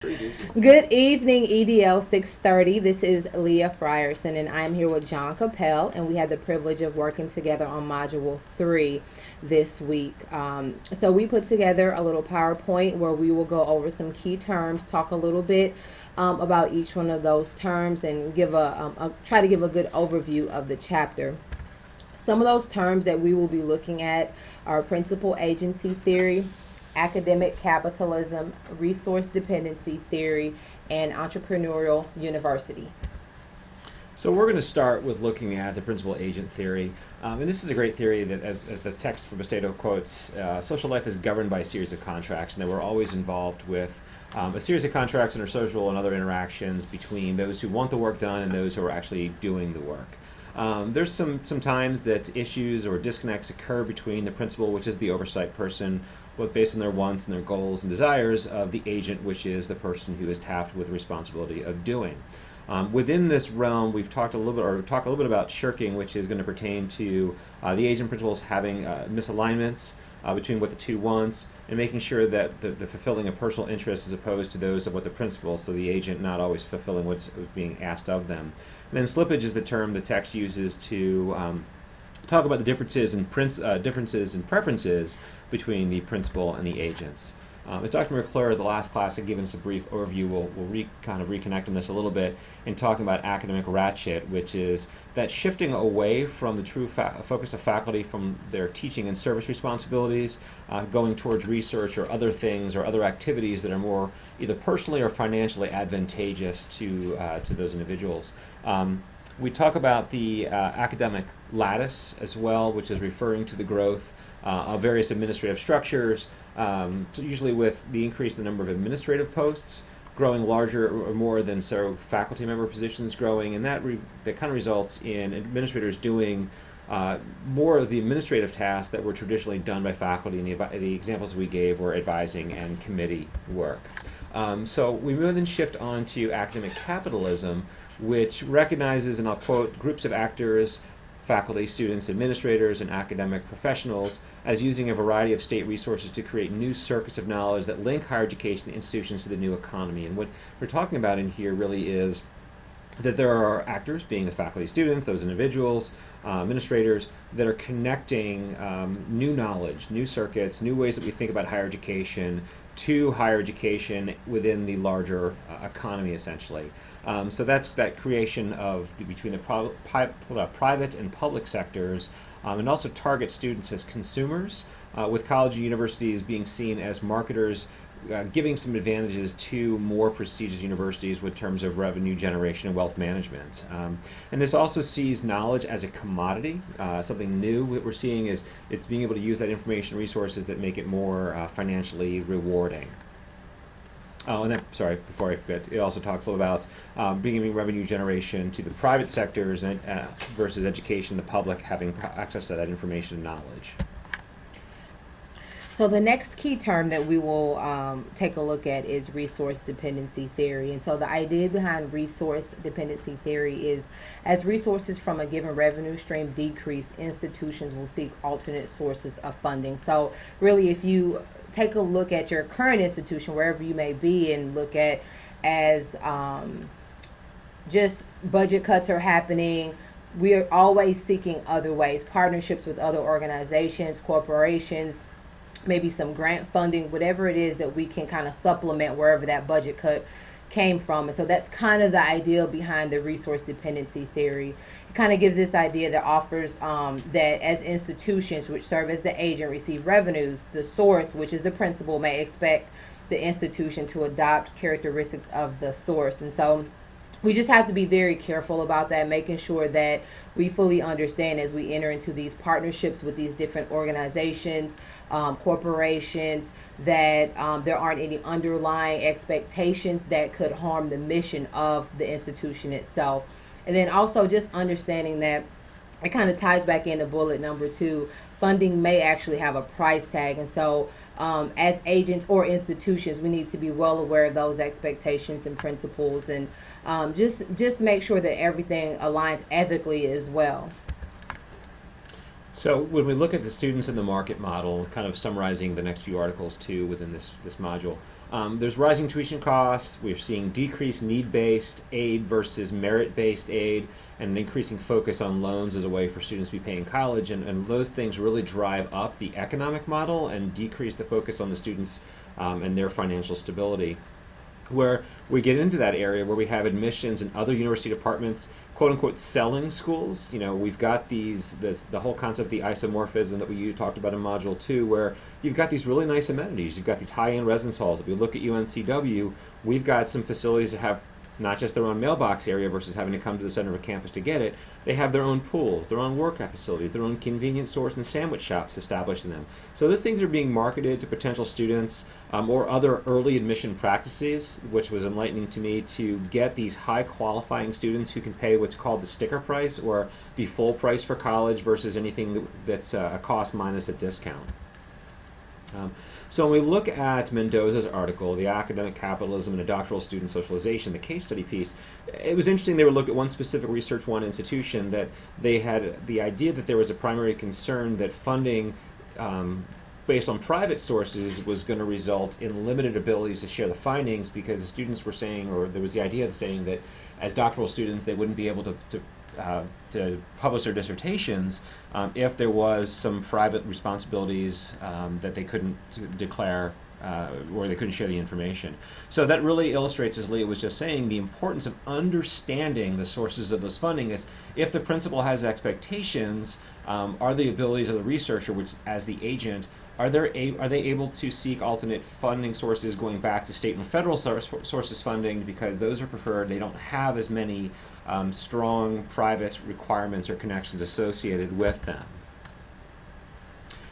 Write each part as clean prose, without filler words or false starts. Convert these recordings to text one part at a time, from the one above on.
Good evening, EDL 630. This is Leah Frierson, and I'm here with John Kapell, and we had the privilege of working together on Module 3 this week. So we put together a little PowerPoint where we will go over some key terms, talk a little bit about each one of those terms, and give try to give a good overview of the chapter. Some of those terms that we will be looking at are principal agency theory, academic capitalism, resource dependency theory, and entrepreneurial university. So we're going to start with looking at the principal agent theory. And this is a great theory that, as the text from Bastedo quotes, social life is governed by a series of contracts, and that we're always involved with a series of contracts intersocial and other interactions between those who want the work done and those who are actually doing the work. There's some times that issues or disconnects occur between the principal, which is the oversight person, but based on their wants and their goals and desires of the agent, which is the person who is tasked with the responsibility of doing. Within this realm, we've talked a little bit about shirking, which is going to pertain to the agent principals having misalignments between what the two wants, and making sure that the fulfilling of personal interests as opposed to those of what the principal, so the agent not always fulfilling what's being asked of them. And then slippage is the term the text uses to talk about the differences in preferences between the principal and the agents. As Dr. McClure, the last class, had given us a brief overview. We'll kind of reconnect on this a little bit in talking about academic ratchet, which is that shifting away from the true focus of faculty from their teaching and service responsibilities, going towards research or other things or other activities that are more either personally or financially advantageous to those individuals. We talk about the academic lattice as well, which is referring to the growth of various administrative structures, so usually with the increase in the number of administrative posts growing larger or more than faculty member positions growing, and that kind of results in administrators doing more of the administrative tasks that were traditionally done by faculty, and the examples we gave were advising and committee work. So we move and shift on to academic capitalism, which recognizes, and I'll quote, groups of actors, faculty, students, administrators, and academic professionals as using a variety of state resources to create new circuits of knowledge that link higher education institutions to the new economy. And what we're talking about in here really is that there are actors, being the faculty, students, those individuals, administrators, that are connecting new knowledge, new circuits, new ways that we think about higher education to higher education within the larger economy, essentially. So that's that creation of between the private and public sectors, and also target students as consumers, with college and universities being seen as marketers, giving some advantages to more prestigious universities with terms of revenue generation and wealth management. And this also sees knowledge as a commodity. Something new that we're seeing is it's being able to use that information resources that make it more financially rewarding. Oh, and then, sorry, before I forget, it also talks a little about bringing revenue generation to the private sectors and, versus education, the public having access to that information and knowledge. So the next key term that we will take a look at is resource dependency theory. And so the idea behind resource dependency theory is as resources from a given revenue stream decrease, institutions will seek alternate sources of funding. So really, if you take a look at your current institution, wherever you may be, and look at as just budget cuts are happening, we are always seeking other ways, partnerships with other organizations, corporations, maybe some grant funding, whatever it is that we can kind of supplement wherever that budget cut came from. And so that's kind of the idea behind the resource dependency theory. It kind of gives this idea that offers that as institutions which serve as the agent receive revenues, the source, which is the principal, may expect the institution to adopt characteristics of the source. And so we just have to be very careful about that, making sure that we fully understand as we enter into these partnerships with these different organizations, corporations, that there aren't any underlying expectations that could harm the mission of the institution itself. And then also just understanding that it kind of ties back into bullet number 2. Funding may actually have a price tag, and so as agents or institutions, we need to be well aware of those expectations and principles, and just make sure that everything aligns ethically as well. So when we look at the students in the market model, kind of summarizing the next few articles too within this module, There's rising tuition costs. We're seeing decreased need-based aid versus merit-based aid, and an increasing focus on loans as a way for students to be paying college, and those things really drive up the economic model and decrease the focus on the students and their financial stability. Where we get into that area where we have admissions and other university departments, quote unquote, selling schools. We've got the whole concept, the isomorphism that you talked about in Module 2, where you've got these really nice amenities. You've got these high-end residence halls. If we look at UNCW, we've got some facilities that have not just their own mailbox area versus having to come to the center of a campus to get it. They have their own pools, their own workout facilities, their own convenience stores and sandwich shops established in them. So those things are being marketed to potential students or other early admission practices, which was enlightening to me, to get these high qualifying students who can pay what's called the sticker price, or the full price for college versus anything that's a cost minus a discount. So when we look at Mendoza's article, The Academic Capitalism and a Doctoral Student Socialization, the case study piece, it was interesting. They would look at one specific Research One institution that they had the idea that there was a primary concern that funding based on private sources was going to result in limited abilities to share the findings, because the students were saying, or there was the idea of saying, that as doctoral students they wouldn't be able to publish their dissertations if there was some private responsibilities that they couldn't declare or they couldn't share the information. So that really illustrates, as Leah was just saying, the importance of understanding the sources of this funding. Is if the principal has expectations, are the abilities of the researcher, which as the agent, are they able to seek alternate funding sources going back to state and federal sources funding, because those are preferred. They don't have as many strong private requirements or connections associated with them.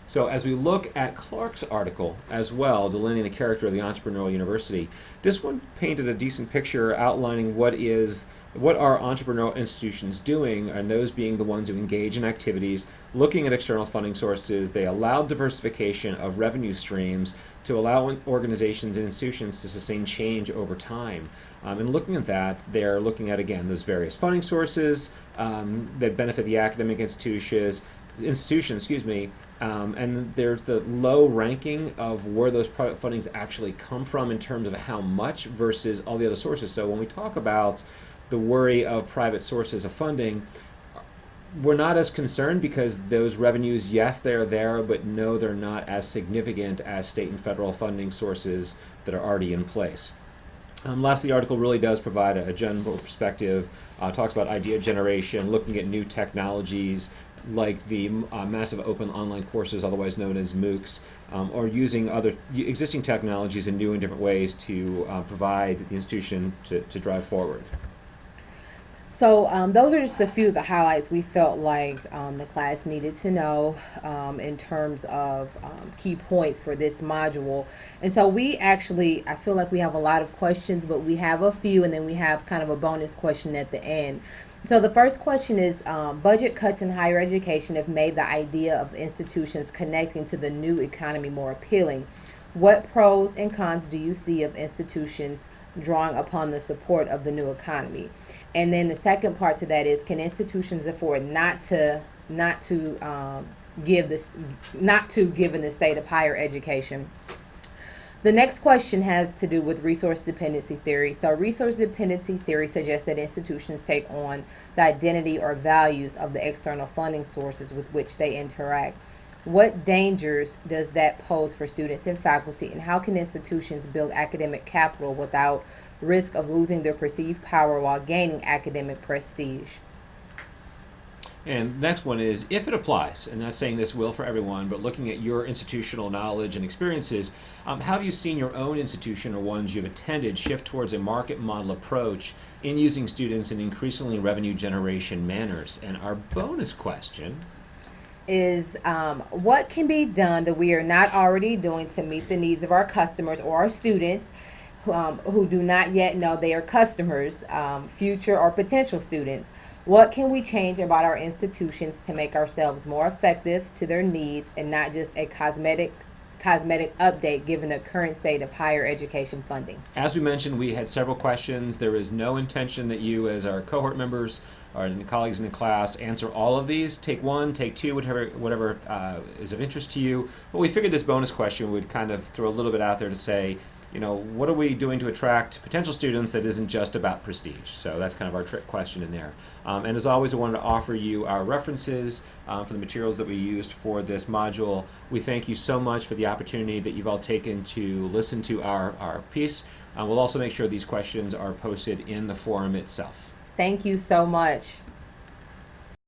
So as we look at Clark's article as well, delineating the character of the entrepreneurial university, this one painted a decent picture outlining what are entrepreneurial institutions doing, and those being the ones who engage in activities looking at external funding sources. They allow diversification of revenue streams to allow organizations and institutions to sustain change over time. And looking at that, they're looking at, again, those various funding sources that benefit the academic institutions, and there's the low ranking of where those private fundings actually come from in terms of how much versus all the other sources. So when we talk about the worry of private sources of funding, we're not as concerned, because those revenues, yes, they're there, but no, they're not as significant as state and federal funding sources that are already in place. Lastly, the article really does provide a general perspective, talks about idea generation, looking at new technologies like the massive open online courses, otherwise known as MOOCs, or using other existing technologies in new and different ways to provide the institution to drive forward. So those are just a few of the highlights we felt like the class needed to know in terms of key points for this module. And so I feel like we have a lot of questions, but we have a few, and then we have kind of a bonus question at the end. So the first question is, budget cuts in higher education have made the idea of institutions connecting to the new economy more appealing. What pros and cons do you see of institutions drawing upon the support of the new economy? And then the second part to that is, can institutions afford not to give in the state of higher education? The next question has to do with resource dependency theory. So resource dependency theory suggests that institutions take on the identity or values of the external funding sources with which they interact. What dangers does that pose for students and faculty, and how can institutions build academic capital without risk of losing their perceived power while gaining academic prestige? And the next one is, if it applies, and not saying this will for everyone, but looking at your institutional knowledge and experiences, how have you seen your own institution or ones you've attended shift towards a market model approach in using students in increasingly revenue generation manners? And our bonus question is, what can be done that we are not already doing to meet the needs of our customers or our students who do not yet know they are customers, future or potential students? What can we change about our institutions to make ourselves more effective to their needs and not just a cosmetic update given the current state of higher education funding? As we mentioned, we had several questions. There is no intention that you, as our cohort members or colleagues in the class, answer all of these. Take one, take two, whatever is of interest to you. But we figured this bonus question would kind of throw a little bit out there to say, what are we doing to attract potential students that isn't just about prestige? So that's kind of our trick question in there. And as always, I wanted to offer you our references for the materials that we used for this module. We thank you so much for the opportunity that you've all taken to listen to our piece. We'll also make sure these questions are posted in the forum itself. Thank you so much.